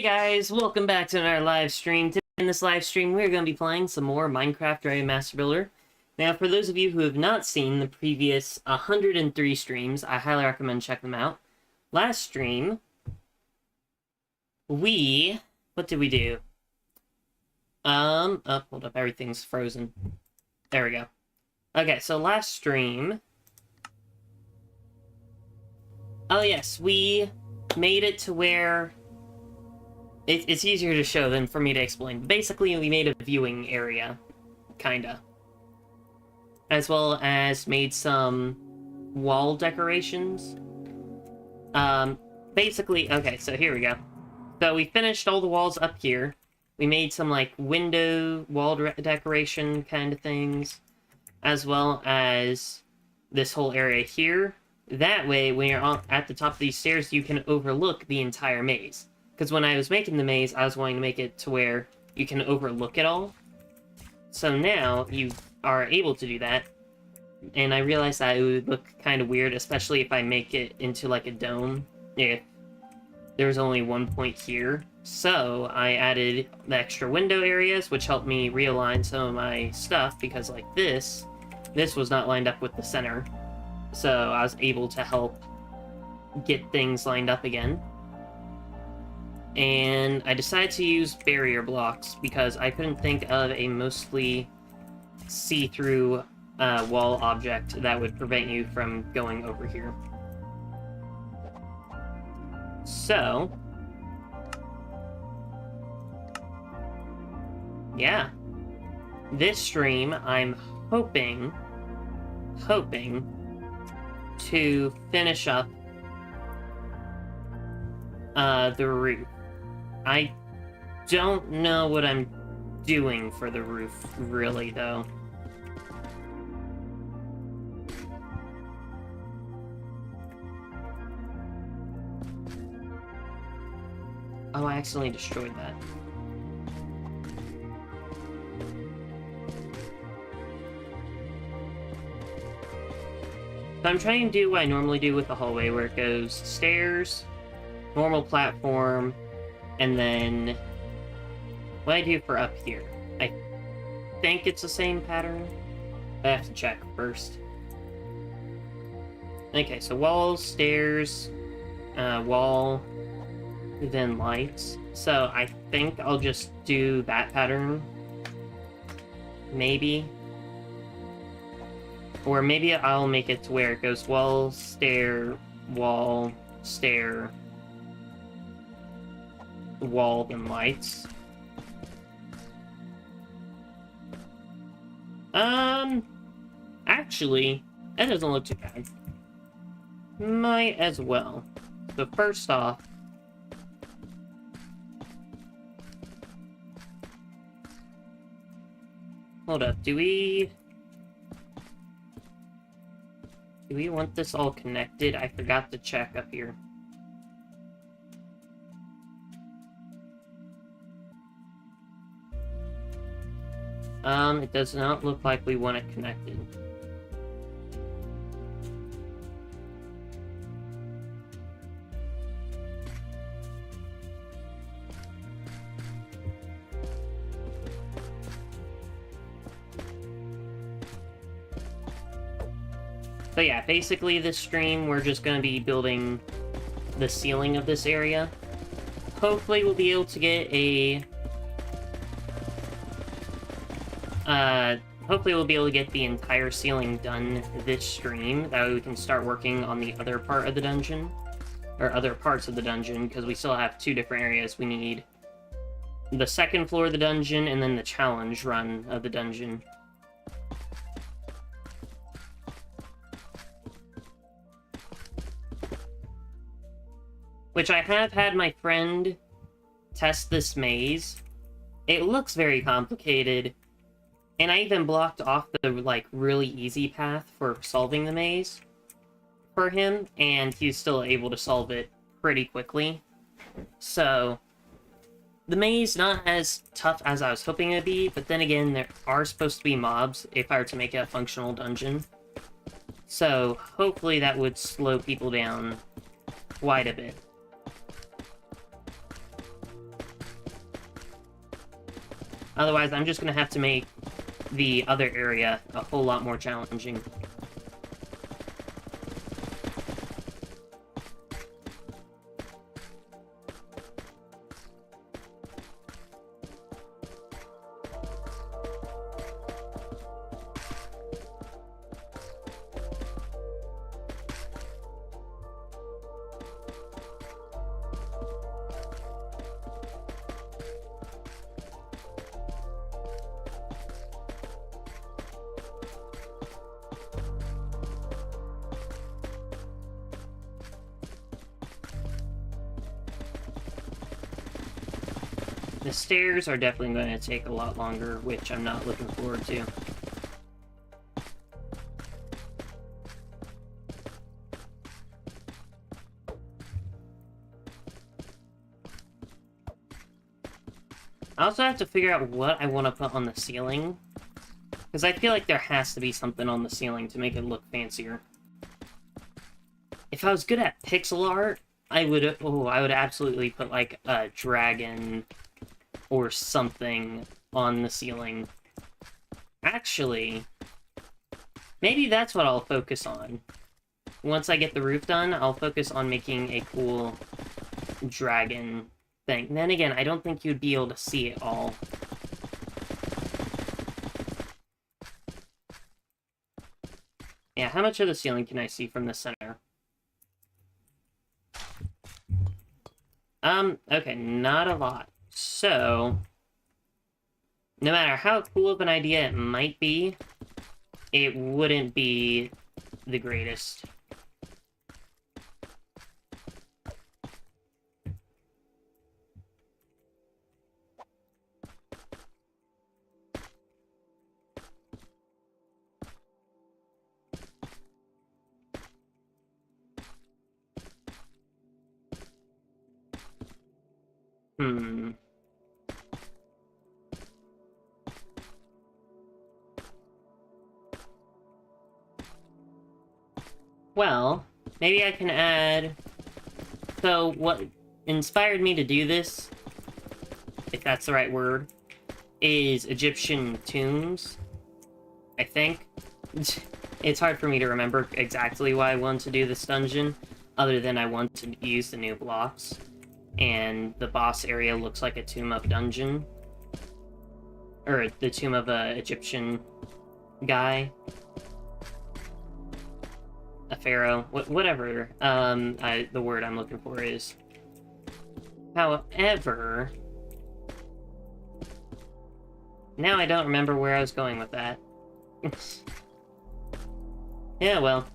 Guys, welcome back to another live stream. Today in this live stream, we're going to be playing some more Minecraft BagelMaster Builder. Now, for those of you who have not seen the previous 103 streams, I highly recommend checking them out. Last stream, what did we do? Oh, hold up, everything's frozen. There we go. Okay, so last stream... Oh yes, we made it to where... It's easier to show than for me to explain. Basically, we made a viewing area, kinda. As well as made some wall decorations. Basically, okay, so here we go. So we finished all the walls up here. We made some, like, window wall decoration kind of things. As well as this whole area here. That way, when you're at the top of these stairs, you can overlook the entire maze. Because when I was making the maze, I was wanting to make it to where you can overlook it all. So now, you are able to do that. And I realized that it would look kind of weird, especially if I make it into like a dome. If there's only one point here. So, I added the extra window areas, which helped me realign some of my stuff, because like this was not lined up with the center. So, I was able to help get things lined up again. And I decided to use barrier blocks because I couldn't think of a mostly see-through wall object that would prevent you from going over here. So, yeah. This stream, I'm hoping to finish up the roof. I don't know what I'm doing for the roof, really, though. Oh, I accidentally destroyed that. So I'm trying to do what I normally do with the hallway, where it goes stairs, normal platform, and then what I do for up here. I think it's the same pattern. I have to check first. Okay, so walls, stairs, wall, then lights. So I think I'll just do that pattern. Maybe. Or maybe I'll make it to where it goes wall, stair, wall, stair, wall, and lights. Actually, that doesn't look too bad. Might as well. So first off, hold up, do we want this all connected? I forgot to check up here. It does not look like we want it connected. So yeah, basically this stream, we're just going to be building the ceiling of this area. Hopefully we'll be able to get a... hopefully we'll be able to get the entire ceiling done this stream. That way we can start working on the other part of the dungeon. Or other parts of the dungeon, because we still have two different areas. We need the second floor of the dungeon, and then the challenge run of the dungeon. Which I have had my friend test this maze. It looks very complicated. And I even blocked off the, like, really easy path for solving the maze for him, and he's still able to solve it pretty quickly. So, the maze not as tough as I was hoping it would be, but then again, there are supposed to be mobs if I were to make it a functional dungeon. So, hopefully that would slow people down quite a bit. Otherwise, I'm just gonna have to make the other area a whole lot more challenging. The stairs are definitely going to take a lot longer, which I'm not looking forward to. I also have to figure out what I want to put on the ceiling, because I feel like there has to be something on the ceiling to make it look fancier. If I was good at pixel art, I would absolutely put like a dragon or something on the ceiling. Actually, maybe that's what I'll focus on. Once I get the roof done, I'll focus on making a cool dragon thing. Then again, I don't think you'd be able to see it all. Yeah, how much of the ceiling can I see from the center? Okay, not a lot. So, no matter how cool of an idea it might be, it wouldn't be the greatest. Well, maybe I can add... So, what inspired me to do this, if that's the right word, is Egyptian tombs, I think. It's hard for me to remember exactly why I wanted to do this dungeon, other than I want to use the new blocks. And the boss area looks like a tomb of dungeon. Or the tomb of a Egyptian guy. A pharaoh. Whatever the word I'm looking for is. However... Now I don't remember where I was going with that. Yeah, well...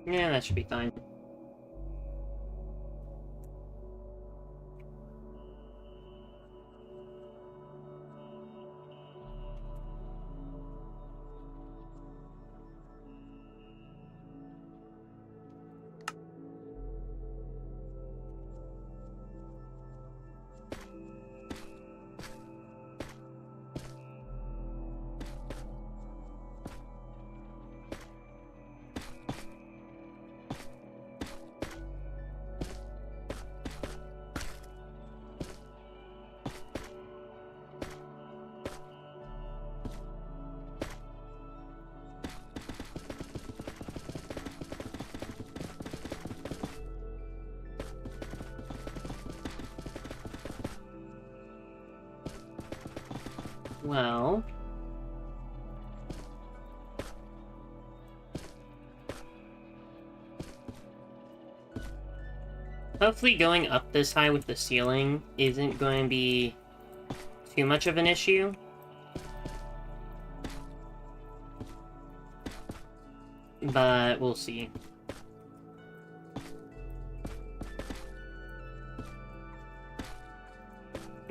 Yeah, that should be fine. Well... Hopefully going up this high with the ceiling isn't going to be too much of an issue. But we'll see.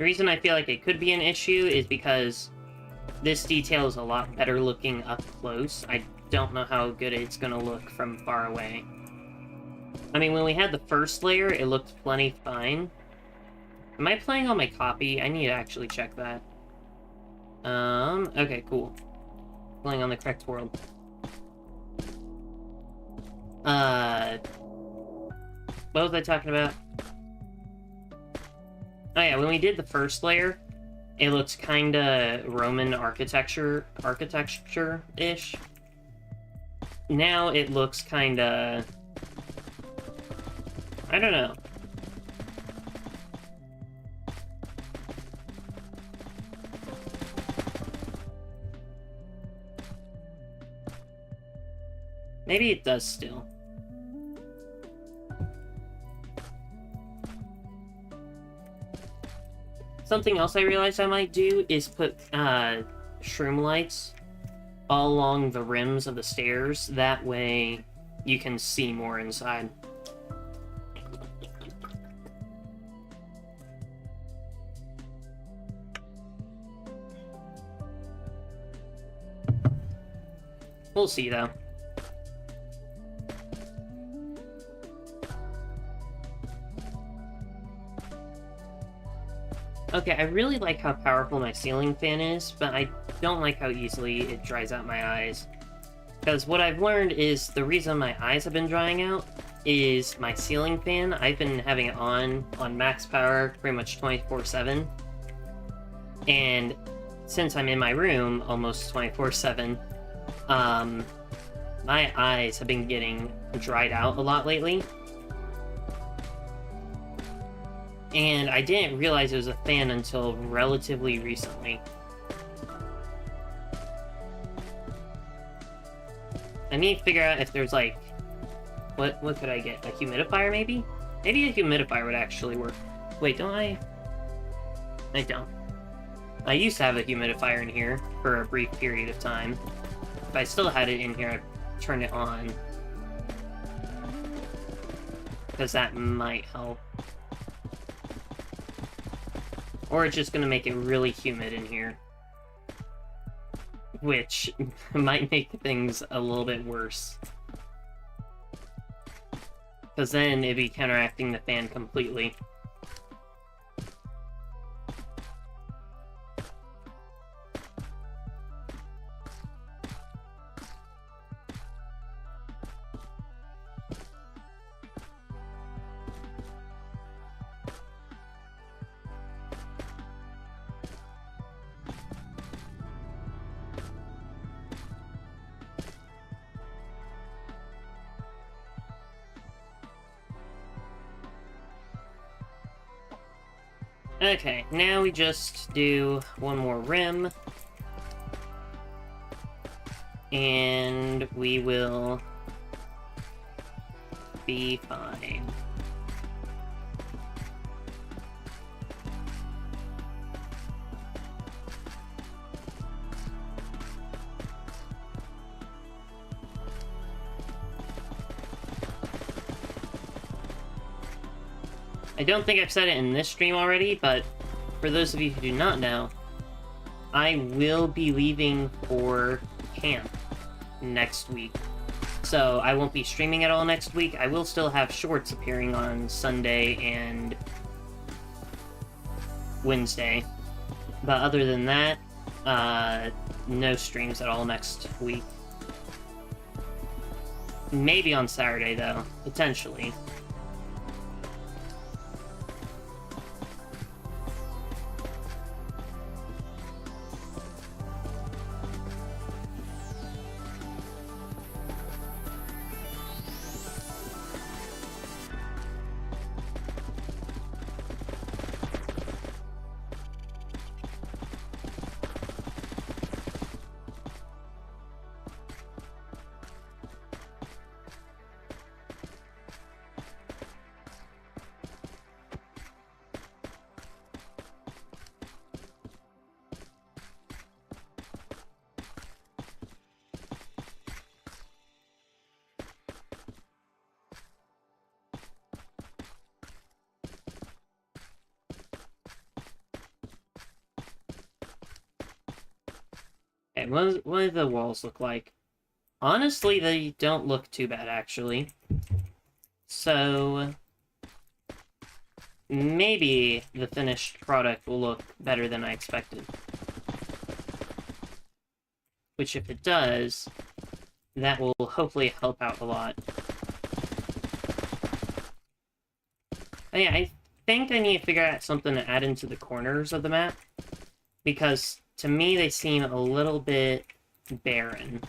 The reason I feel like it could be an issue is because this detail is a lot better looking up close. I don't know how good it's gonna look from far away. I mean, when we had the first layer, it looked plenty fine. Am I playing on my copy? I need to actually check that. Okay, cool. Playing on the correct world. What was I talking about? Oh yeah, when we did the first layer, it looks kinda Roman architecture-ish. Now it looks kinda... I don't know. Maybe it does still. Something else I realized I might do is put shroom lights all along the rims of the stairs. That way you can see more inside. We'll see, though. Okay, I really like how powerful my ceiling fan is, but I don't like how easily it dries out my eyes. Because what I've learned is the reason my eyes have been drying out is my ceiling fan. I've been having it on max power pretty much 24/7. And since I'm in my room almost 24/7, my eyes have been getting dried out a lot lately. And I didn't realize it was a fan until relatively recently. I need to figure out if there's like... What could I get? A humidifier, maybe? Maybe a humidifier would actually work. Wait, don't I? I don't. I used to have a humidifier in here for a brief period of time. If I still had it in here, I'd turn it on. Because that might help. Or it's just gonna make it really humid in here. Which might make things a little bit worse. Because then it'd be counteracting the fan completely. Okay, now we just do one more rim. And we will be fine. I don't think I've said it in this stream already, but for those of you who do not know, I will be leaving for camp next week. So I won't be streaming at all next week. I will still have shorts appearing on Sunday and Wednesday. But other than that, no streams at all next week. Maybe on Saturday, though. Potentially. Okay, what do the walls look like? Honestly, they don't look too bad, actually. So, maybe the finished product will look better than I expected. Which, if it does, that will hopefully help out a lot. But yeah, I think I need to figure out something to add into the corners of the map. Because, to me, they seem a little bit barren.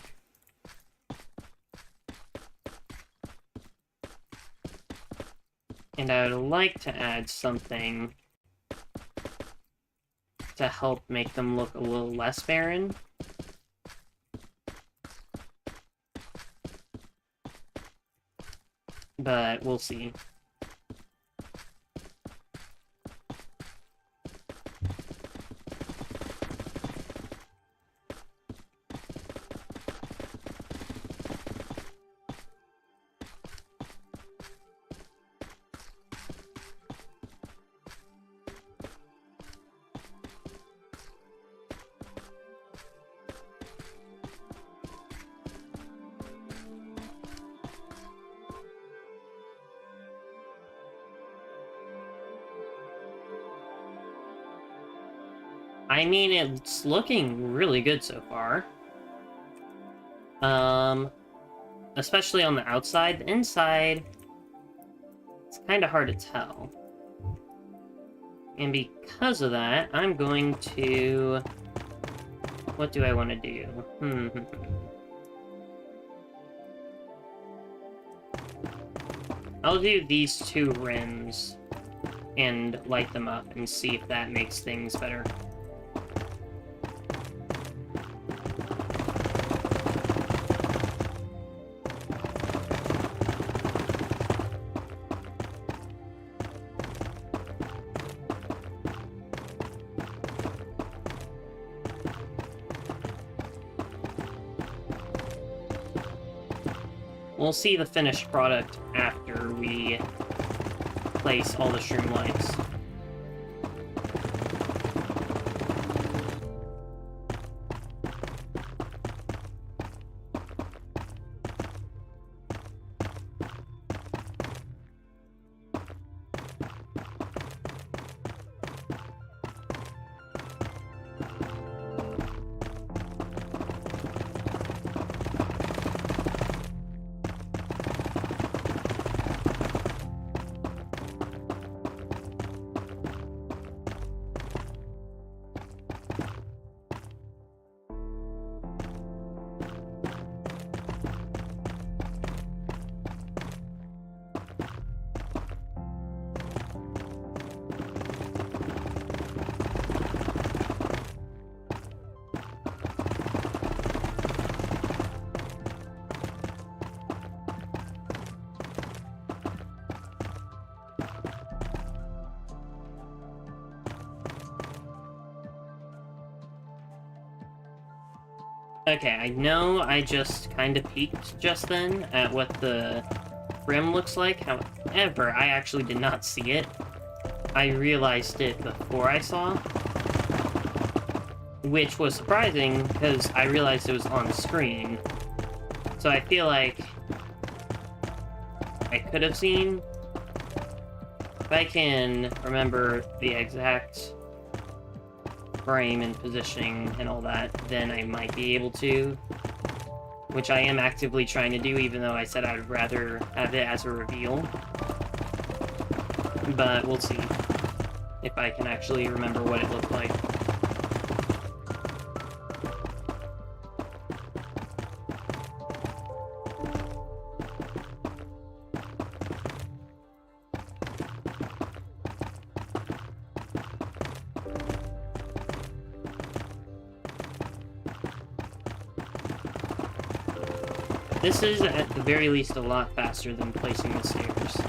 And I would like to add something to help make them look a little less barren. But we'll see. I mean, it's looking really good so far. Especially on the outside. The inside, it's kind of hard to tell. And because of that, I'm going to... What do I want to do? I'll do these two rims and light them up and see if that makes things better. We'll see the finished product after we place all the streamlights. Okay, I know I just kind of peeked just then at what the rim looks like. However, I actually did not see it. I realized it before I saw, which was surprising because I realized it was on screen. So I feel like I could have seen. If I can remember the exact frame and positioning and all that, then I might be able to. Which I am actively trying to do, even though I said I would rather have it as a reveal. But we'll see if I can actually remember what it looked like. This is, at the very least, a lot faster than placing the stairs.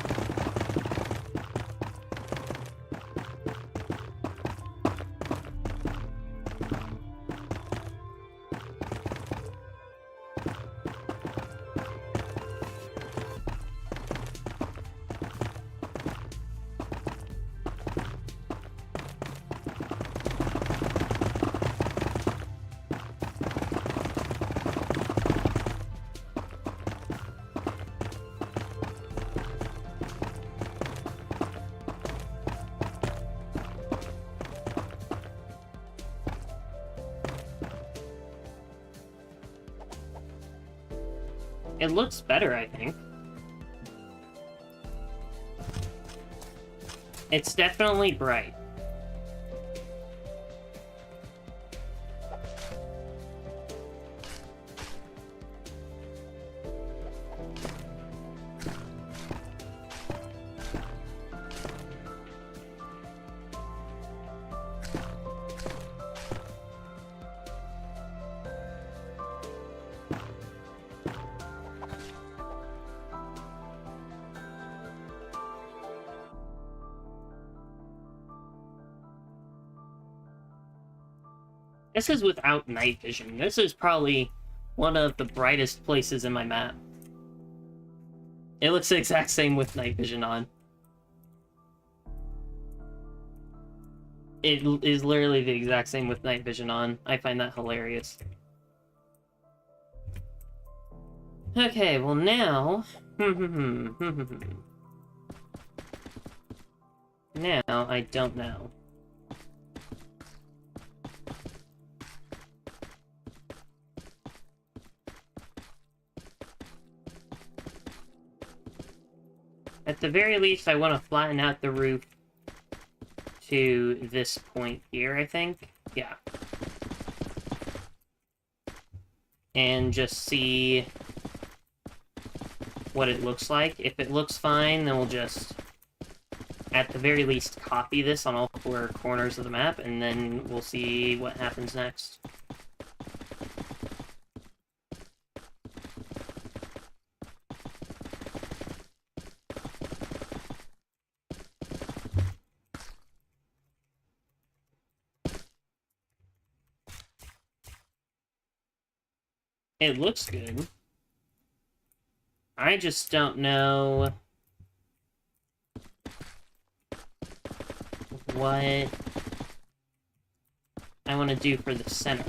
It looks better, I think. It's definitely bright. This is without night vision. This is probably one of the brightest places in my map. It looks the exact same with night vision on. It is literally the exact same with night vision on. I find that hilarious. Okay, well now... now, I don't know. At the very least, I want to flatten out the roof to this point here, I think. Yeah. And just see what it looks like. If it looks fine, then we'll just, at the very least, copy this on all four corners of the map, and then we'll see what happens next. It looks good. I just don't know what I want to do for the center.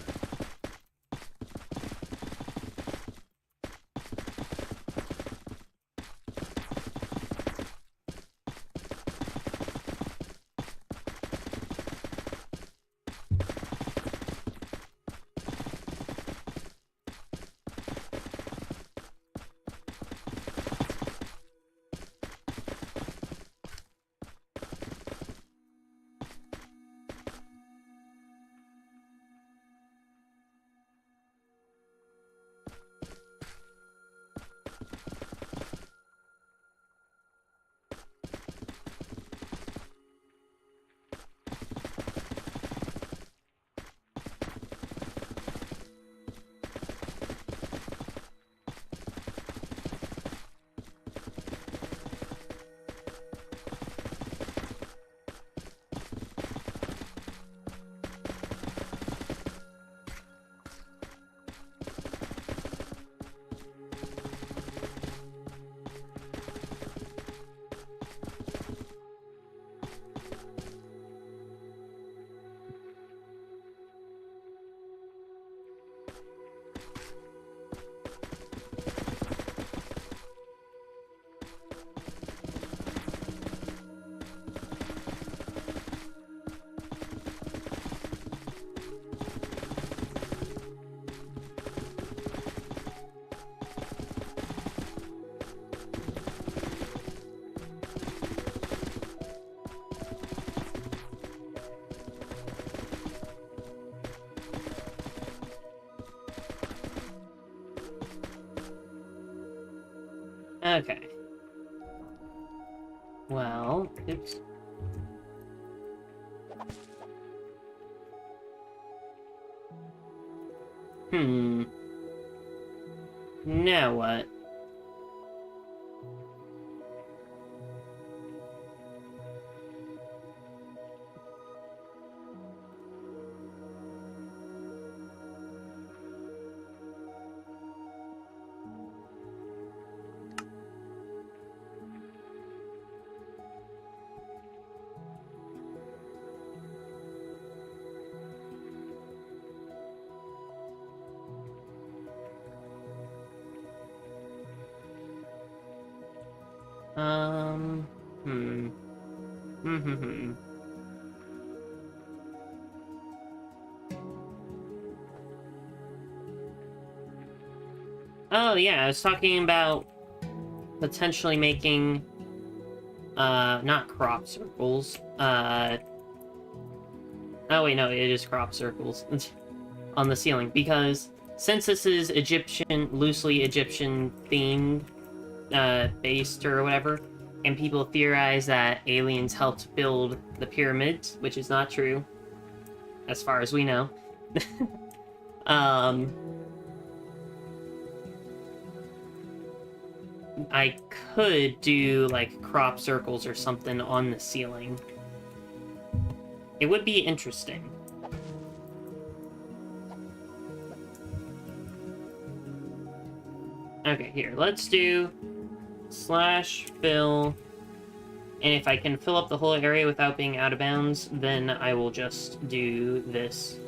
Okay. Well, oops. Now what? Hmm. Oh, yeah, I was talking about potentially making, not crop circles, oh wait, no, it is crop circles on the ceiling, because since this is Egyptian, loosely Egyptian themed, based or whatever, and people theorize that aliens helped build the pyramids, which is not true, as far as we know. I could do, like, crop circles or something on the ceiling. It would be interesting. Okay, here, let's do /fill, and if I can fill up the whole area without being out of bounds, then I will just do this.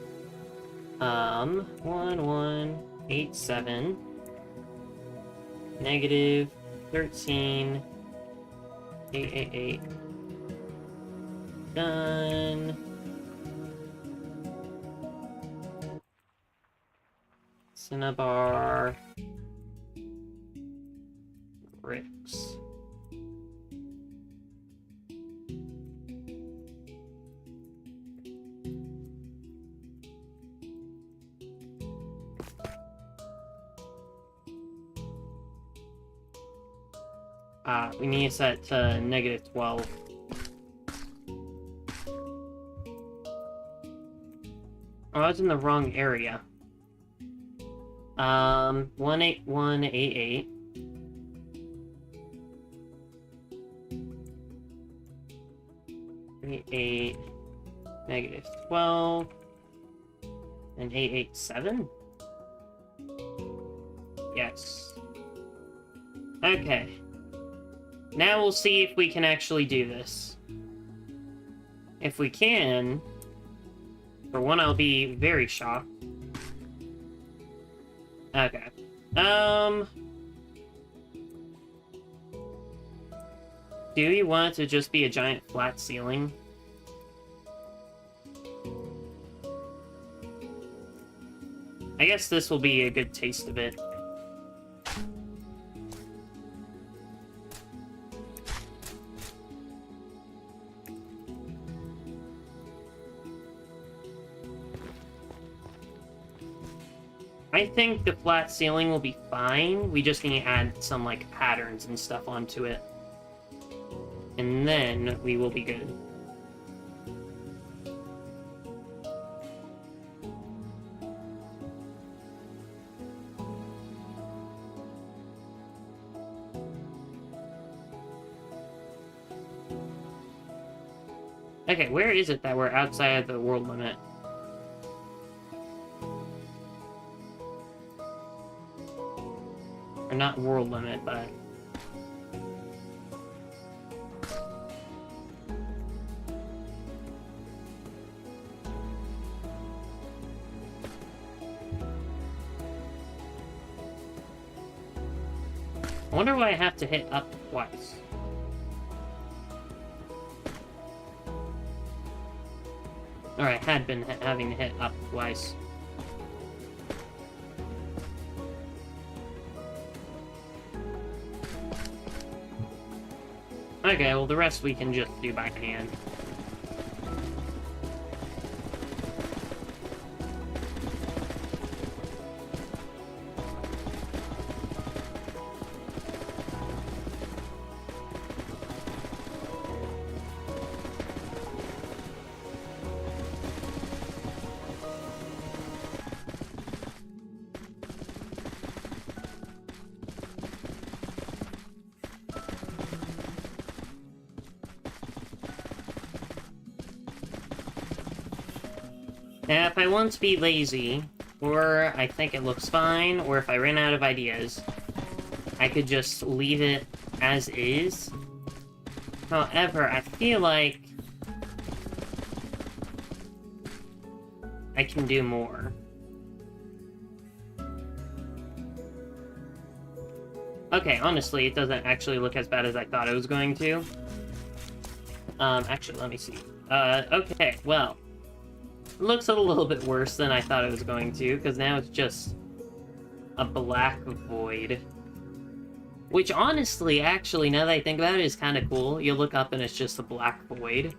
1187 negative 13 888 done. Cinnabar bricks. We need to set to -12. Oh, I was in the wrong area. 18188. -8, -12, and 887? Yes. Okay. Now we'll see if we can actually do this. If we can, for one, I'll be very shocked. Okay. Do you want it to just be a giant flat ceiling? I guess this will be a good taste of it. I think the flat ceiling will be fine. We just need to add some, like, patterns and stuff onto it. And then we will be good. Okay, where is it that we're outside of the world limit? Or not world limit, but... I wonder why I have to hit up twice. Or I had been having to hit up twice. Okay, well the rest we can just do by hand. Now, if I want to be lazy, or I think it looks fine, or if I ran out of ideas, I could just leave it as is. However, I feel like I can do more. Okay, honestly, it doesn't actually look as bad as I thought it was going to. Actually, let me see. Okay, well... It looks a little bit worse than I thought it was going to, because now it's just a black void. Which honestly, actually, now that I think about it, is kind of cool. You look up and it's just a black void.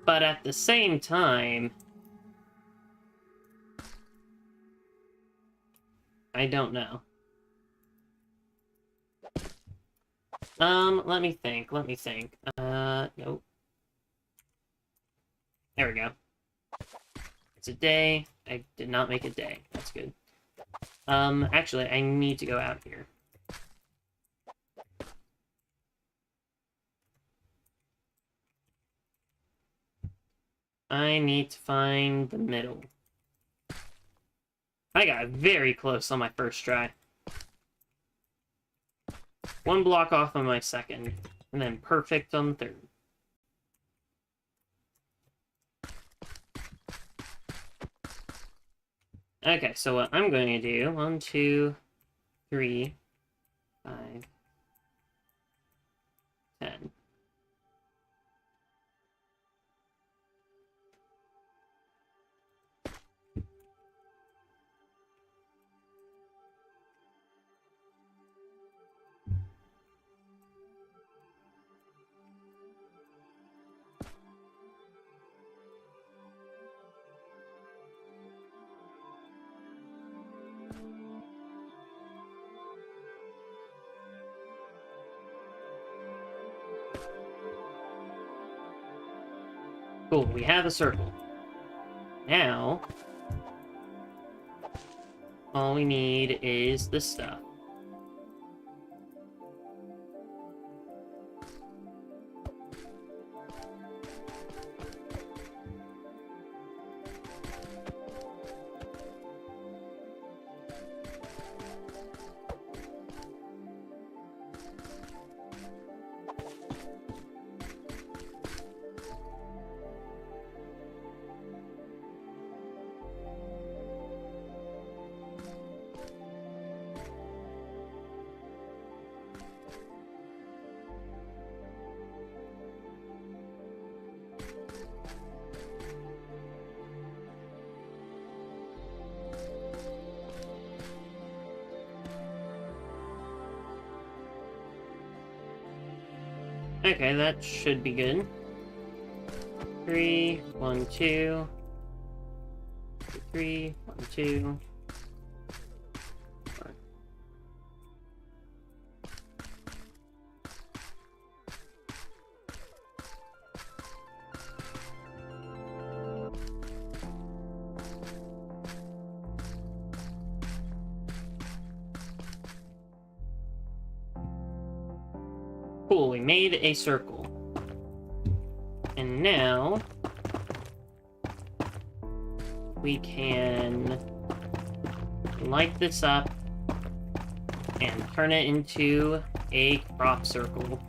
But at the same time, I don't know. Let me think. Nope. There we go. It's a day. I did not make a day. That's good. Actually, I need to go out here. I need to find the middle. I got very close on my first try. One block off on my second, and then perfect on the third. Okay, so what I'm going to do, 1, 2, 3, 5, 10. Cool, we have a circle. Now, all we need is this stuff. Okay, that should be good. 3, 1, 2. 3, 1, 2. Cool, we made a circle. And now we can light this up and turn it into a crop circle.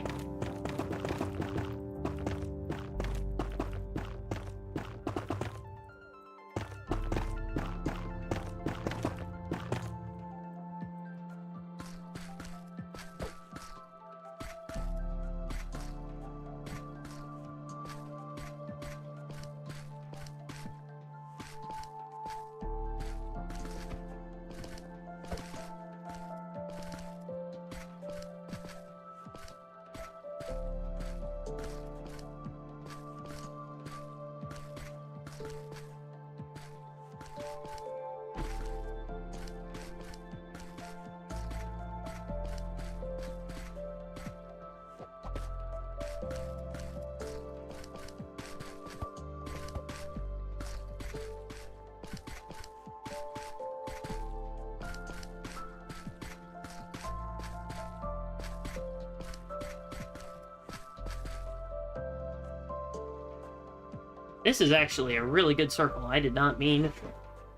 This is actually a really good circle. I did not mean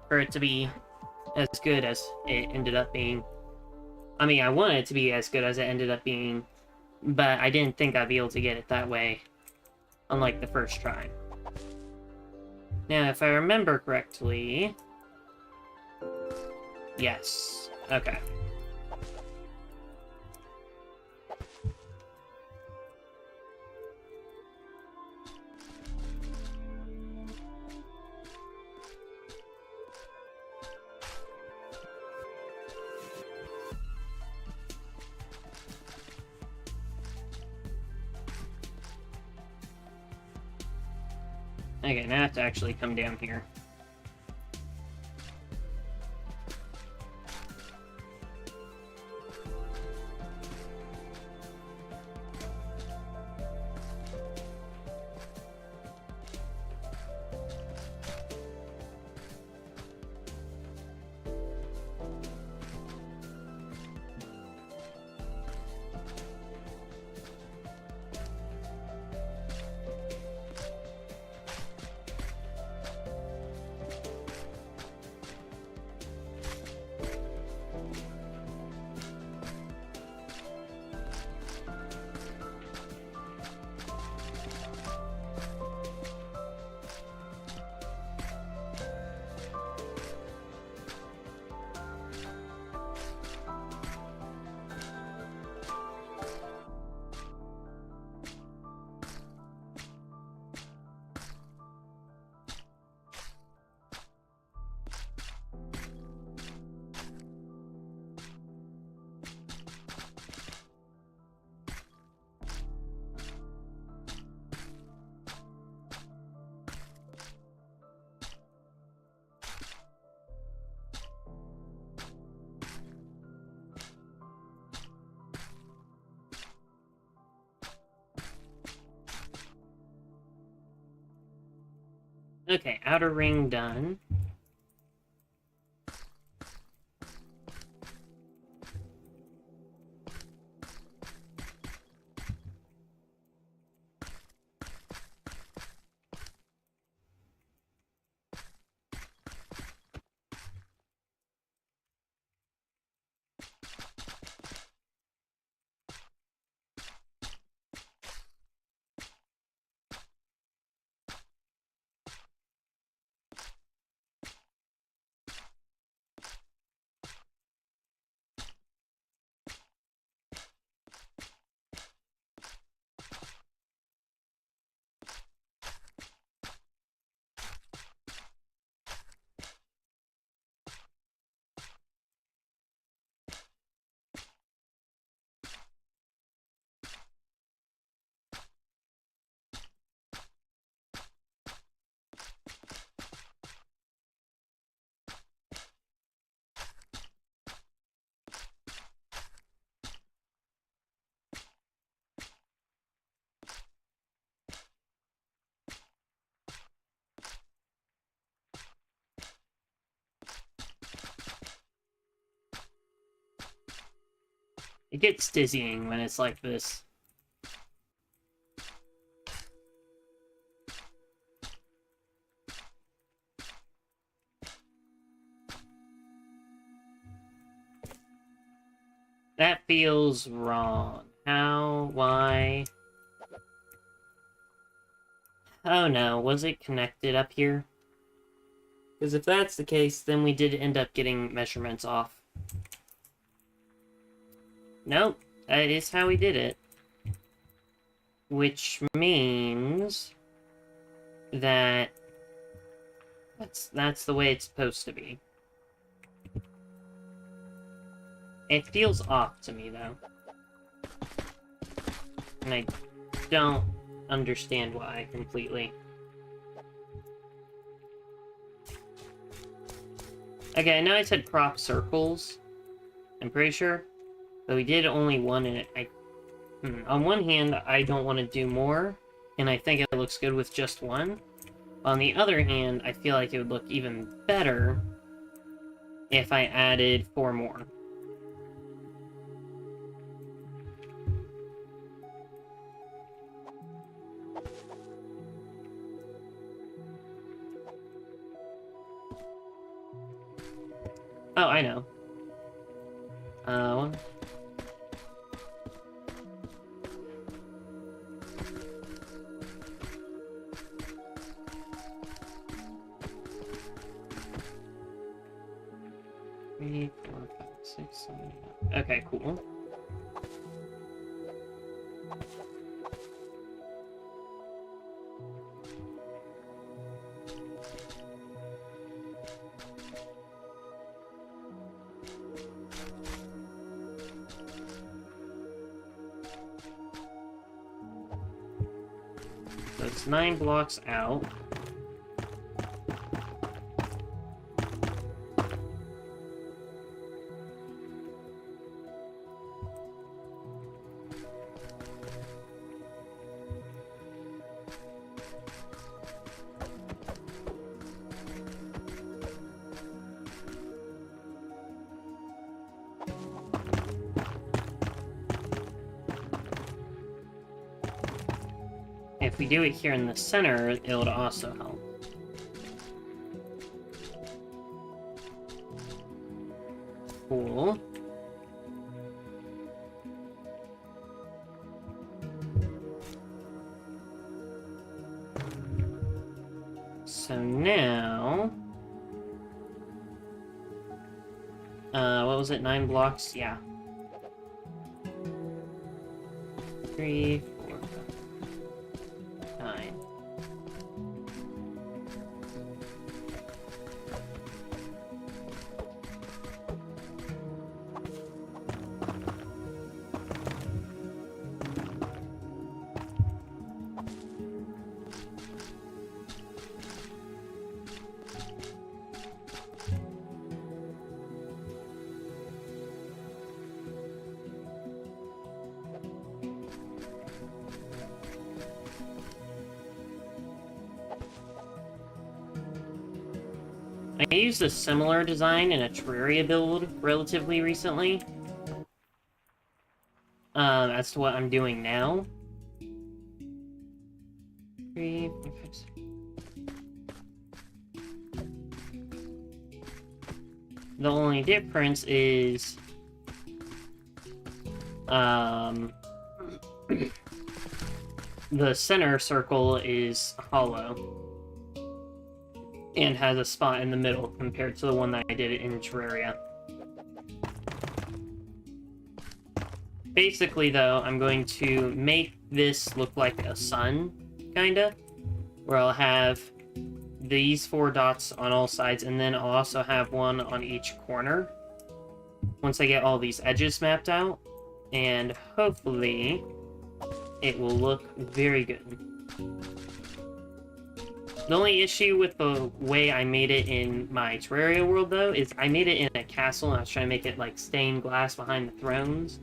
for it to be as good as it ended up being. I mean, I wanted it to be as good as it ended up being, but I didn't think I'd be able to get it that way, unlike the first try. Now, if I remember correctly... Yes. Okay. Okay, now I have to actually come down here. Okay, outer ring done. It gets dizzying when it's like this. That feels wrong. How? Why? Oh no, was it connected up here? Because if that's the case, then we did end up getting measurements off. Nope, that is how we did it. Which means that that's the way it's supposed to be. It feels off to me, though. And I don't understand why completely. Okay, I know I said crop circles. I'm pretty sure. But we did only one in it. On one hand, I don't want to do more, and I think it looks good with just one. On the other hand, I feel like it would look even better if I added 4 more. Oh, I know. One. Three, 4, 5, 6, 7, 8. Okay, cool. So it's 9 blocks out. if we do it here in the center, it'll also help. Cool. So now... what was it? 9 blocks? Yeah. 3, 4, 5, 9. I used a similar design in a Terraria build relatively recently. As to what I'm doing now. 3, 4, 5, 6. The only difference is... the center circle is hollow. And has a spot in the middle compared to the one that I did in Terraria. Basically, though, I'm going to make this look like a sun, kinda. Where I'll have these 4 dots on all sides, and then I'll also have one on each corner. Once I get all these edges mapped out. And hopefully, it will look very good. The only issue with the way I made it in my Terraria world, though, is I made it in a castle, and I was trying to make it, like, stained glass behind the thrones.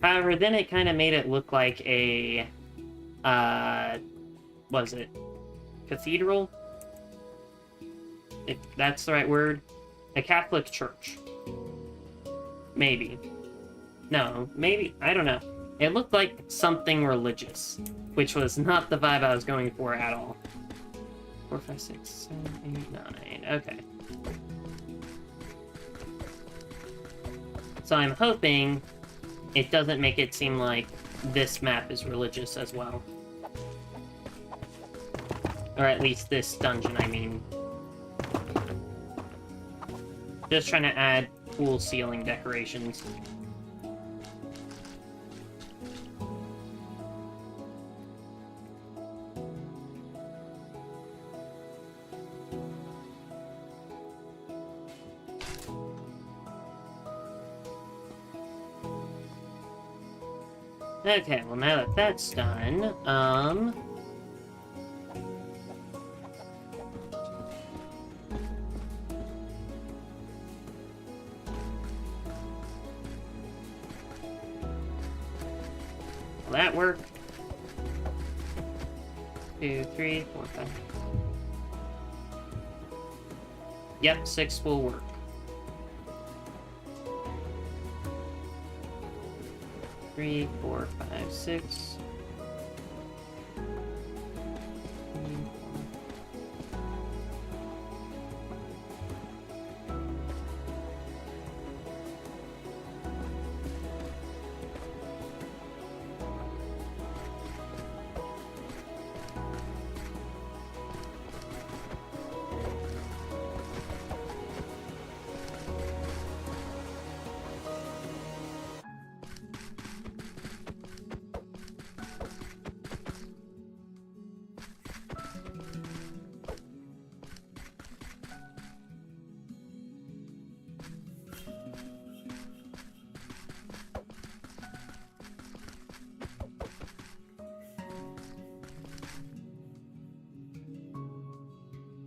However, then it kind of made it look like a, what was it? Cathedral? If that's the right word. A Catholic church. Maybe. No, maybe, I don't know. It looked like something religious, which was not the vibe I was going for at all. 4, 5, 6, 7, 8, 9. Okay. So I'm hoping it doesn't make it seem like this map is religious as well. Or at least this dungeon, I mean. Just trying to add cool ceiling decorations. Okay, well now that that's done, will that work? 2, 3, 4, 5. Yep, 6 will work. 3, 4, 5, 6.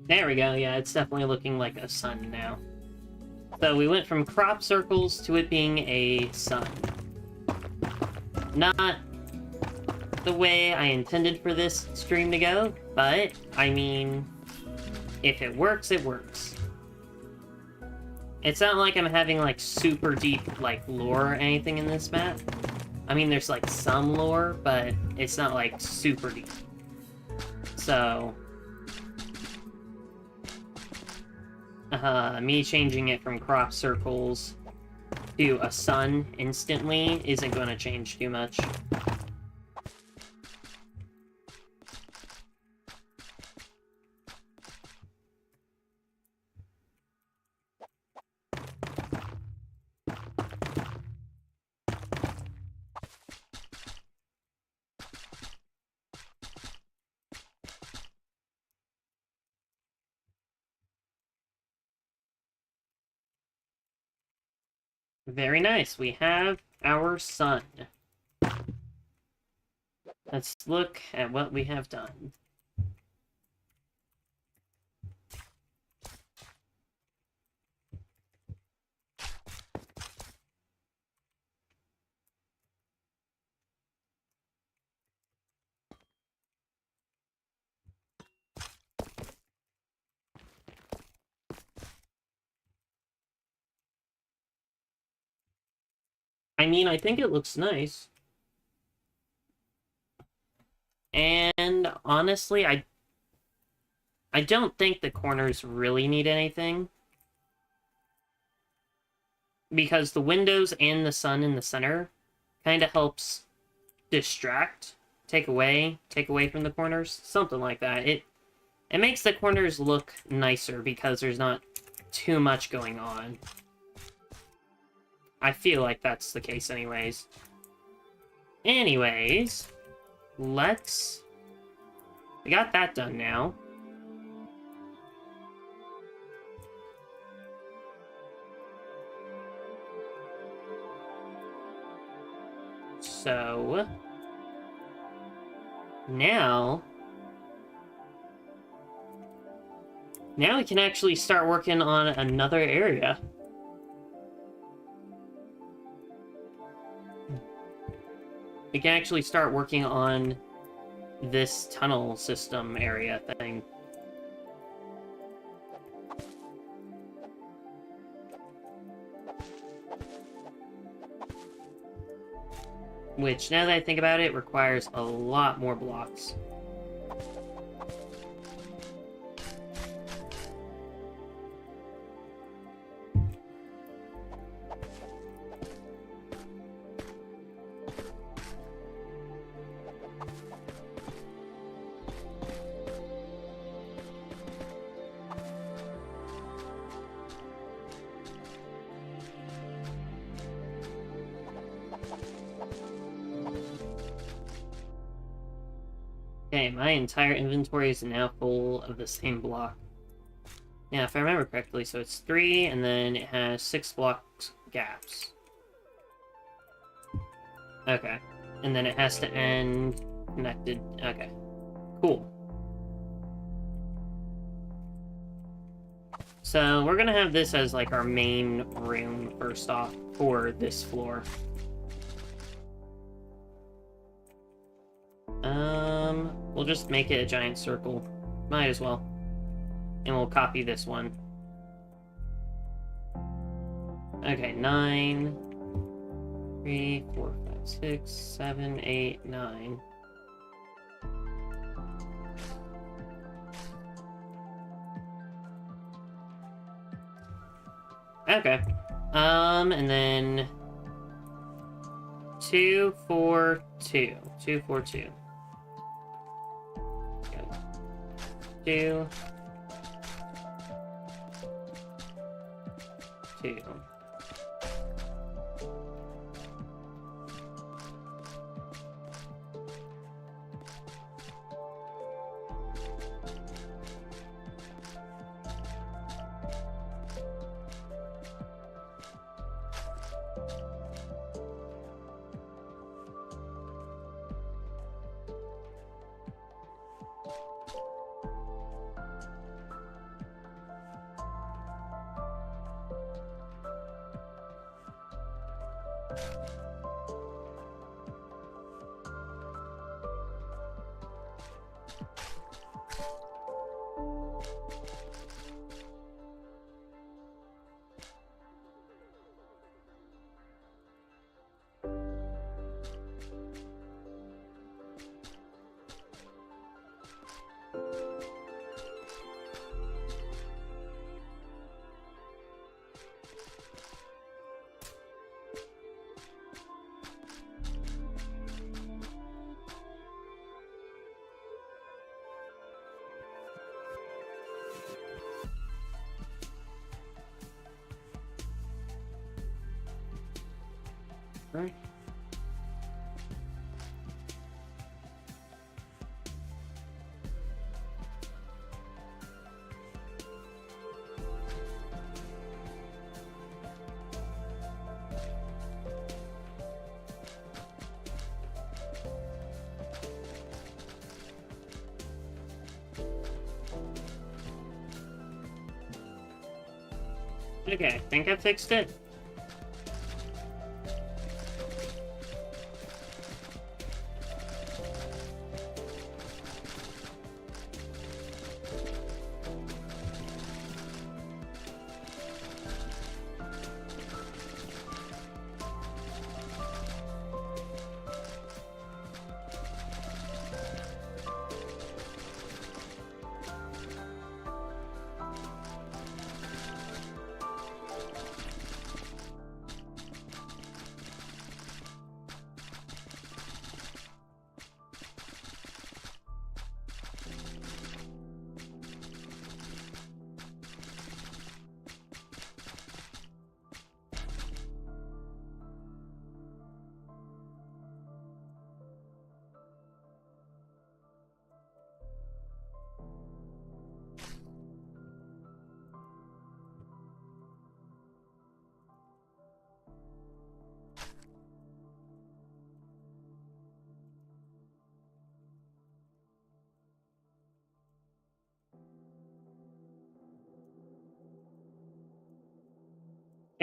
There we go, yeah, it's definitely looking like a sun now. So we went from crop circles to it being a sun. Not the way I intended for this stream to go, but, I mean, if it works, it works. It's not like I'm having, like, super deep, like, lore or anything in this map. I mean, there's, like, some lore, but it's not, like, super deep. So, me changing it from crop circles to a sun instantly isn't going to change too much. Very nice. We have our sun. Let's look at what we have done. I mean, I think it looks nice. And honestly, I don't think the corners really need anything. Because the windows and the sun in the center kind of helps distract, take away from the corners, something like that. It makes the corners look nicer because there's not too much going on. I feel like that's the case anyways. Anyways, we got that done now. So, now we can actually start working on another area. We can actually start working on this tunnel system area thing. Which, now that I think about it, requires a lot more blocks. Okay, my entire inventory is now full of the same block. Yeah, if I remember correctly, so it's 3, and then it has 6 blocks gaps. Okay. And then it has to end connected. Okay. Cool. So we're gonna have this as, like, our main room, first off, for this floor. We'll just make it a giant circle. Might as well. And we'll copy this one. Okay, 9, 3, 4, 5, 6, 7, 8, 9. Okay. And then 2, 4, 2. 2, 4, 2. 2, 2. Right. Okay, I think I fixed it.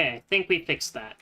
Okay, I think we fixed that.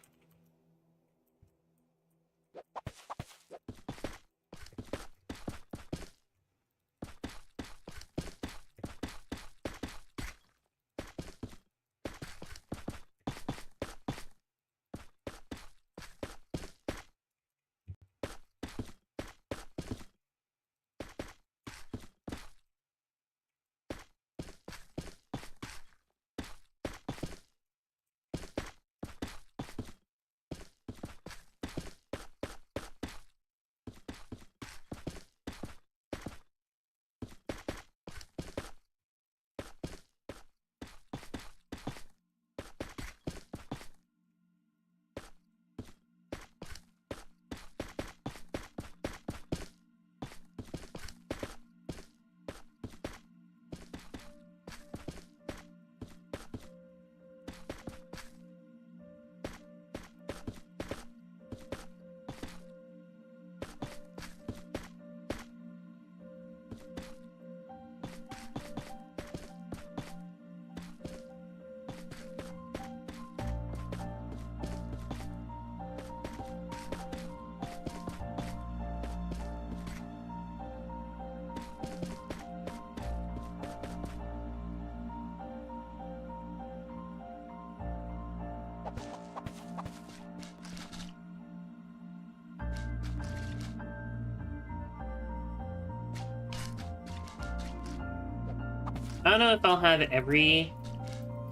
I don't know if I'll have every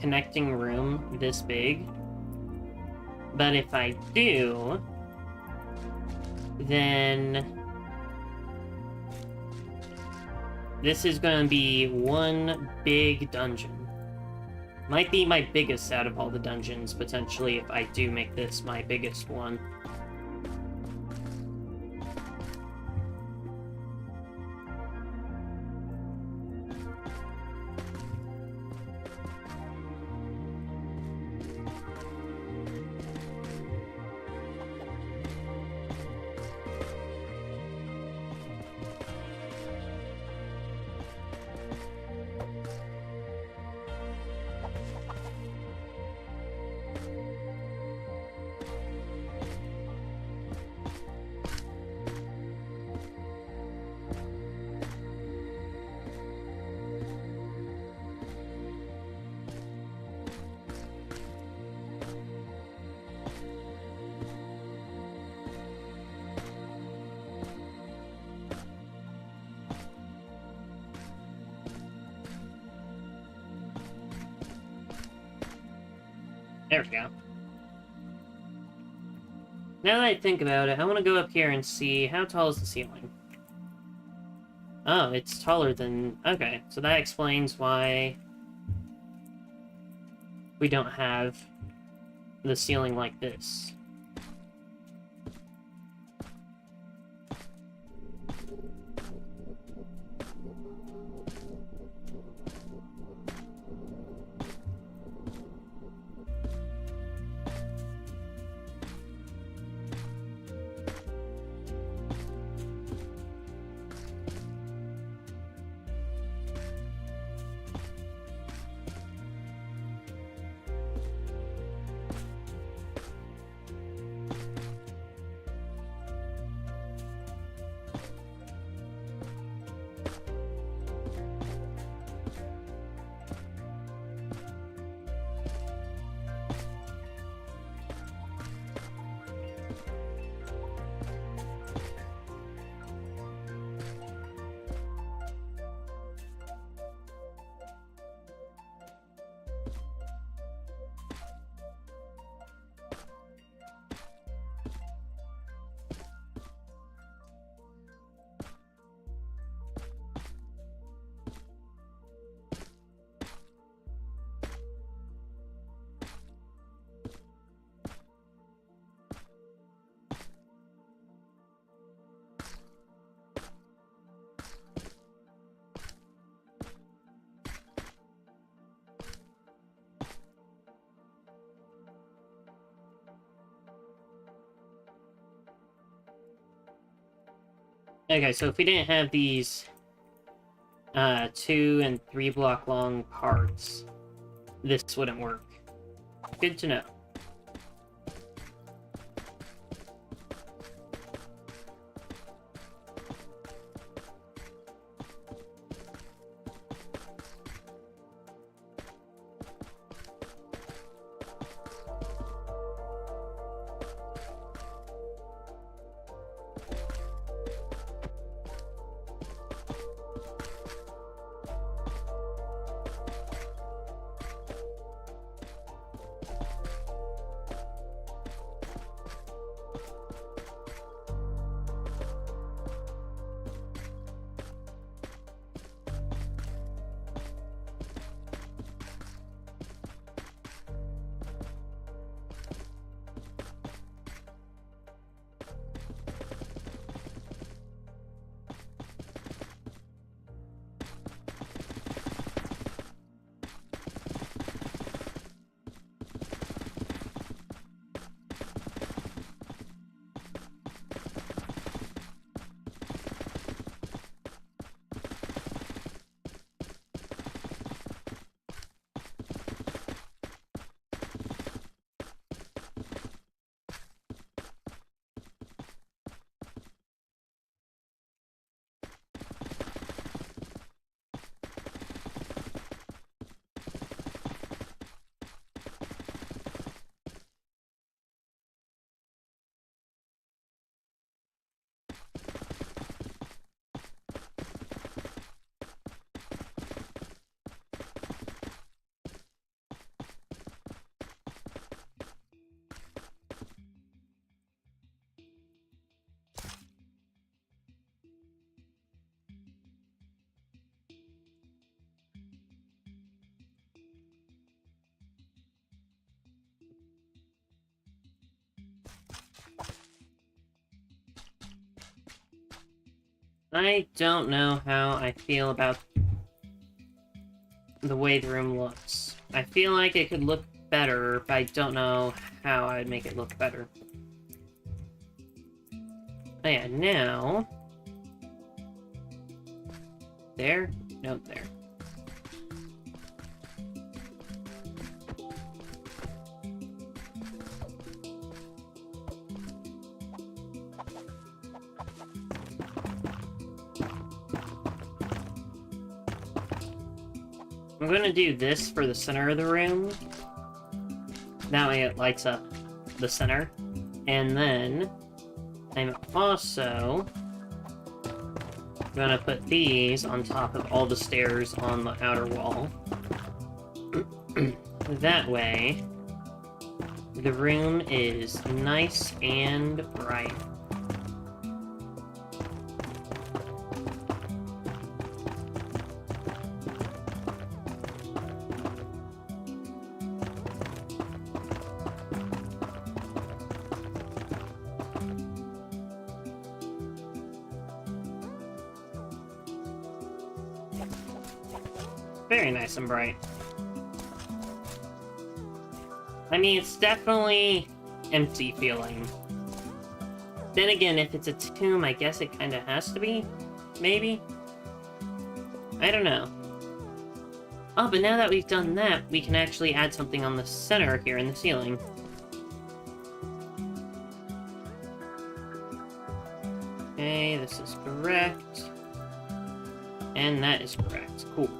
connecting room this big, but if I do, then this is going to be one big dungeon. Might be my biggest out of all the dungeons, potentially, if I do make this my biggest one. There we go. Now that I think about it, I want to go up here and see how tall is the ceiling. Oh, it's taller than... Okay, so that explains why we don't have the ceiling like this. Okay, so if we didn't have these 2 and 3 block long parts, this wouldn't work. Good to know. I don't know how I feel about the way the room looks. I feel like it could look better, but I don't know how I'd make it look better. Oh yeah, now... There? Nope, there. I'm gonna do this for the center of the room. That way it lights up the center. And then I'm also gonna put these on top of all the stairs on the outer wall. That way, the room is nice and bright. Very nice and bright. I mean, it's definitely empty feeling. Then again, if it's a tomb, I guess it kind of has to be. Maybe? I don't know. Oh, but now that we've done that, we can actually add something on the center here in the ceiling. Okay, this is correct. And that is correct. Cool.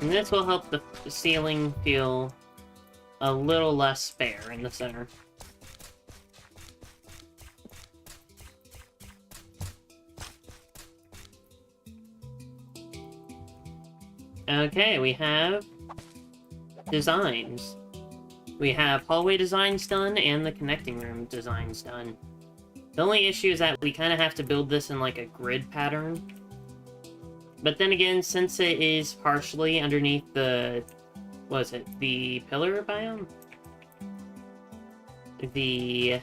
And this will help the ceiling feel a little less bare in the center. Okay, we have designs. We have hallway designs done and the connecting room designs done. The only issue is that we kind of have to build this in like a grid pattern. But then again, since it is partially underneath the... what is it? The pillar biome? The...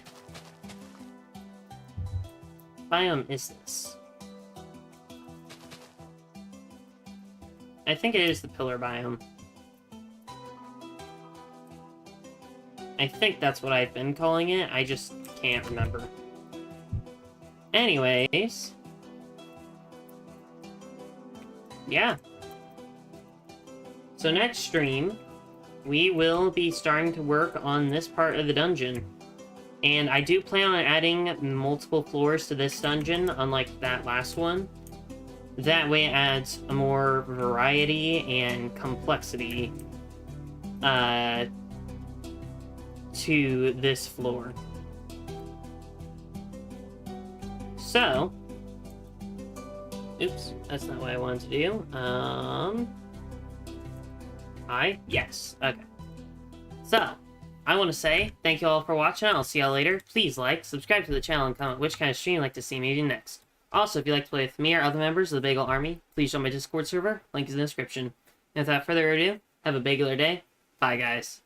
biome is this? I think it is the pillar biome. I think that's what I've been calling it, I just can't remember. Anyways... yeah. So next stream, we will be starting to work on this part of the dungeon. And I do plan on adding multiple floors to this dungeon, unlike that last one. That way it adds a more variety and complexity to this floor. So... oops, that's not what I wanted to do. Yes, okay. So, I want to say thank you all for watching. I'll see y'all later. Please like, subscribe to the channel, and comment which kind of stream you'd like to see me do next. Also, if you'd like to play with me or other members of the Bagel Army, please join my Discord server. Link is in the description. And without further ado, have a bagular day. Bye, guys.